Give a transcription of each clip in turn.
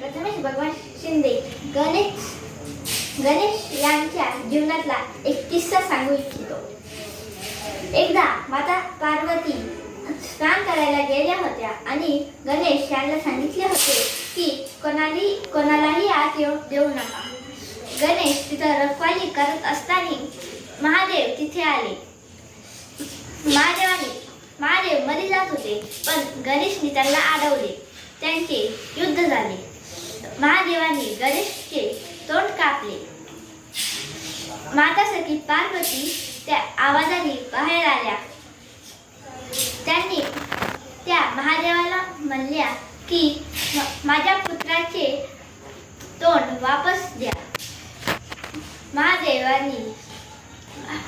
प्रथमेश भगवान शिंदे गणेश यांच्या जीवनातला एक किस्सा सांगू इच्छितो। एकदा माता पार्वती स्नान करायला गेल्या होत्या आणि गणेश यांना सांगितले होते की कोणालाही आत येऊ देऊ नका। गणेश तिथं रखवाली करत असताना महादेव तिथे आले। महादेव मध्ये जात होते, पण गणेशने त्यांना अडवले। त्यांचे युद्ध झाले। महादेवाने गणेशचे तोंड कापले। माता सखी पार्वती त्या आवाजाने बाहेर आल्या। त्यांनी त्या महादेवाला म्हणल्या की माझ्या पुत्राचे तोंड वापस द्या। महादेवानी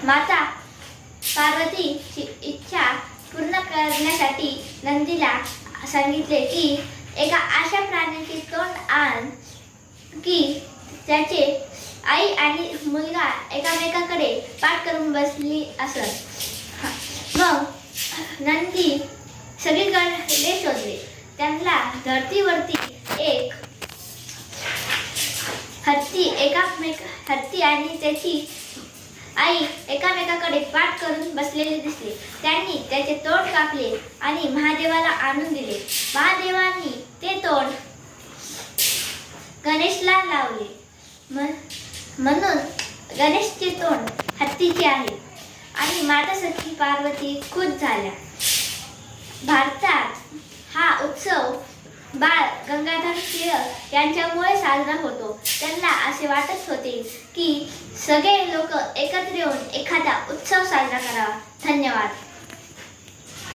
माता पार्वतीची इच्छा पूर्ण करण्यासाठी नंदीला सांगितले की एका अशा प्राण्याचे तोंड आण की त्याचे आई आणि मुलगा एकामेकाकडे पाठ करून बसली असत। मग नंदी सगळीकडे शोधले। त्यांना धरतीवरती एक हत्ती आणि त्याची आई एकामेकाकडे पाठ करून बसलेले दिसले। त्यांनी त्याचे तोंड कापले आणि महादेवाला आणून दिले। महादेवांनी ते तोंड गणेशला लावले, म्हणून गणेशचे तोंड हत्तीचे आहे आणि माता सखी पार्वती खुश झाल्या। भारतात हा उत्सव बाळ गंगाधर टिळक यांच्यामुळे साजरा होतो। त्यांना असे वाटत होते की सगळे लोक एकत्र येऊन एखादा उत्सव साजरा करावा। धन्यवाद।